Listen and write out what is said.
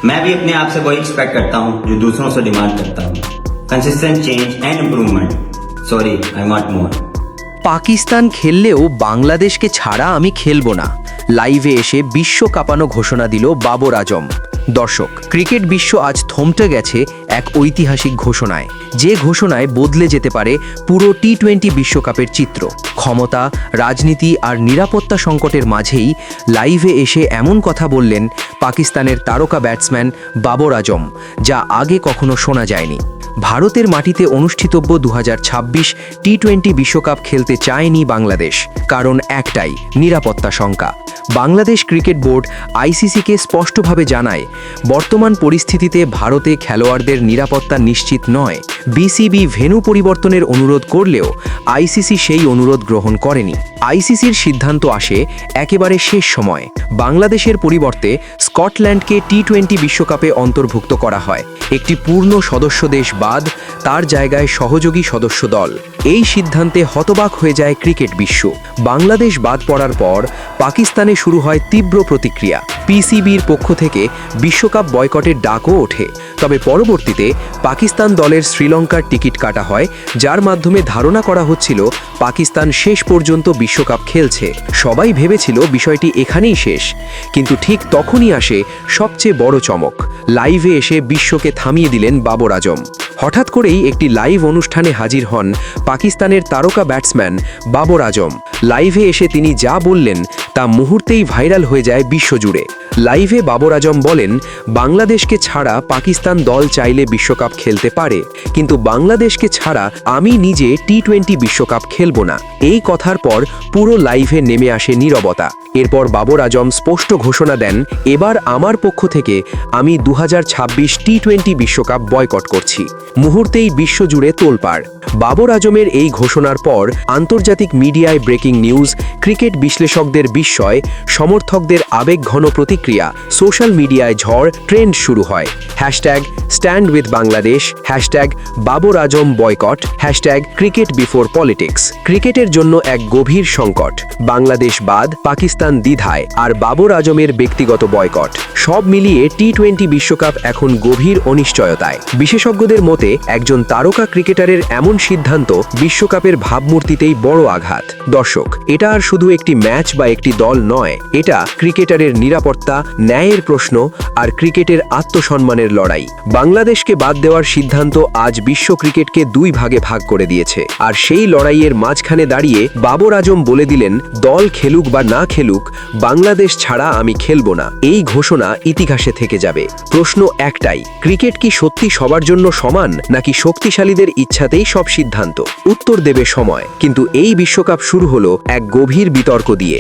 मैं भी अपने आप से वही एक्सपेक्ट करता हूँ जो दूसरों से डिमांड करता हूँ, consistent change and improvement. Sorry, I want more. Pakistan খেললেও বাংলাদেশকে ছাড়া আমি খেলবো না, লাইভে এসে বিশ্ব কাঁপানো ঘোষণা দিল বাবর আজম। দর্শক, ক্রিকেট বিশ্ব আজ থমকে গেছে এক ঐতিহাসিক ঘোষণায়, যে ঘোষণায় বদলে যেতে পারে পুরো টি-20 বিশ্বকাপের চিত্র। ক্ষমতা, রাজনীতি আর নিরাপত্তা সংকটের মাঝেই লাইভে এসে এমন কথা বললেন পাকিস্তানের তারকা ব্যাটসম্যান বাবর আজম, যা আগে কখনো শোনা যায়নি। ভারতের মাটিতে অনুষ্ঠিতব্য 2026 টি-20 বিশ্বকাপ খেলতে চায়নি বাংলাদেশ, কারণ একটাই, নিরাপত্তা শঙ্কা। বাংলাদেশ ক্রিকেট বোর্ড আইসিসিকে স্পষ্টভাবে জানায়, বর্তমান পরিস্থিতিতে ভারতে খেলোয়াড়দের নিরাপত্তা নিশ্চিত নয়। বিসিবি ভেন্যু পরিবর্তনের অনুরোধ করলেও আইসিসি সেই অনুরোধ গ্রহণ করেনি। আইসিসির সিদ্ধান্ত আসে একেবারে শেষ সময়ে। বাংলাদেশের পরিবর্তে স্কটল্যান্ডকে টি-20 বিশ্বকাপে অন্তর্ভুক্ত করা হয়, একটি পূর্ণ সদস্য দেশ বাদ, তার জায়গায় সহযোগী সদস্য দল। এই সিদ্ধান্তে হতবাক হয়ে যায় ক্রিকেট বিশ্ব। বাংলাদেশ বাদ পড়ার পর পাকিস্তানে শুরু হয় তীব্র প্রতিক্রিয়া। পিসিবির পক্ষ থেকে বিশ্বকাপ বয়কটের ডাকও ওঠে। তবে পরবর্তীতে পাকিস্তান দলের শ্রীলঙ্কার টিকিট কাটা হয়, যার মাধ্যমে ধারণা করা হচ্ছিল পাকিস্তান শেষ পর্যন্ত বিশ্বকাপ খেলছে। সবাই ভেবেছিল বিষয়টি এখানেই শেষ, কিন্তু ঠিক তখনই আসে সবচেয়ে বড় চমক। লাইভে এসে বিশ্বকে থামিয়ে দিলেন বাবর আজম। হঠাৎ করেই একটি লাইভ অনুষ্ঠানে হাজির হন পাকিস্তানের তারকা ব্যাটসম্যান বাবর আজম। লাইভে এসে তিনি যা বললেন তা মুহূর্তেই ভাইরাল হয়ে যায় বিশ্বজুড়ে। লাইভে বাবর আজম বলেন, বাংলাদেশকে ছাড়া পাকিস্তান দল চাইলে বিশ্বকাপ খেলতে পারে, কিন্তু বাংলাদেশকে ছাড়া আমি নিজে টি-20 বিশ্বকাপ খেলব না। এই কথার পর পুরো লাইভে নেমে আসে নীরবতা। এরপর বাবর আজম স্পষ্ট ঘোষণা দেন, এবার আমার পক্ষ থেকে আমি 2026 টি-20 বিশ্বকাপ বয়কট করছি। মুহূর্তেই বিশ্বজুড়ে তোলপাড়। বাবর আজমের এই ঘোষণার পর আন্তর্জাতিক মিডিয়ায় ব্রেকিং নিউজ, ক্রিকেট বিশ্লেষকদের বিস্ময়, সমর্থকদের আবেগঘন প্রতিক্রিয়া, সোশ্যাল মিডিয়ায় ঝড়, ট্রেন্ড শুরু হয়। Hashtag stand with Bangladesh, hashtag Babar Azam boycott, hashtag cricket before politics. ক্রিকেটের জন্য এক গভীর সংকট, বাংলাদেশ বাদ, পাকিস্তান দ্বিধায়, আর বাবর আজমের ব্যক্তিগত বয়কট। সব মিলিয়ে টি-20 বিশ্বকাপ এখন গভীর অনিশ্চয়তায়। বিশেষজ্ঞদের মতে একজন তারকা ক্রিকেটারের এমন সিদ্ধান্ত বিশ্বকাপের ভাবমূর্তিতেই বড় আঘাত। দর্শক, এটা আর শুধু একটি ম্যাচ বা একটি দল নয়, এটা ক্রিকেটারের নিরাপত্তা, ন্যায়ের প্রশ্ন আর ক্রিকেটের আত্মসম্মানের লড়াই। বাংলাদেশকে বাদ দেওয়ার সিদ্ধান্ত আজ বিশ্ব ক্রিকেটকে দুই ভাগে ভাগ করে দিয়েছে, আর সেই লড়াইয়ের মাঝখানে দাঁড়িয়ে বাবর আজম বলে দিলেন, দল খেলুক বা না খেলুক, বাংলাদেশ ছাড়া আমি খেলব না। এই ঘোষণা ইতিহাসে থেকে যাবে। প্রশ্ন একটাই, ক্রিকেট কি সত্যি সবার জন্য সমান, নাকি শক্তিশালীদের ইচ্ছাতেই সব সিদ্ধান্ত? উত্তর দেবে সময়। কিন্তু এই বিশ্বকাপ শুরু হলো এক গভীর বিতর্ক দিয়ে।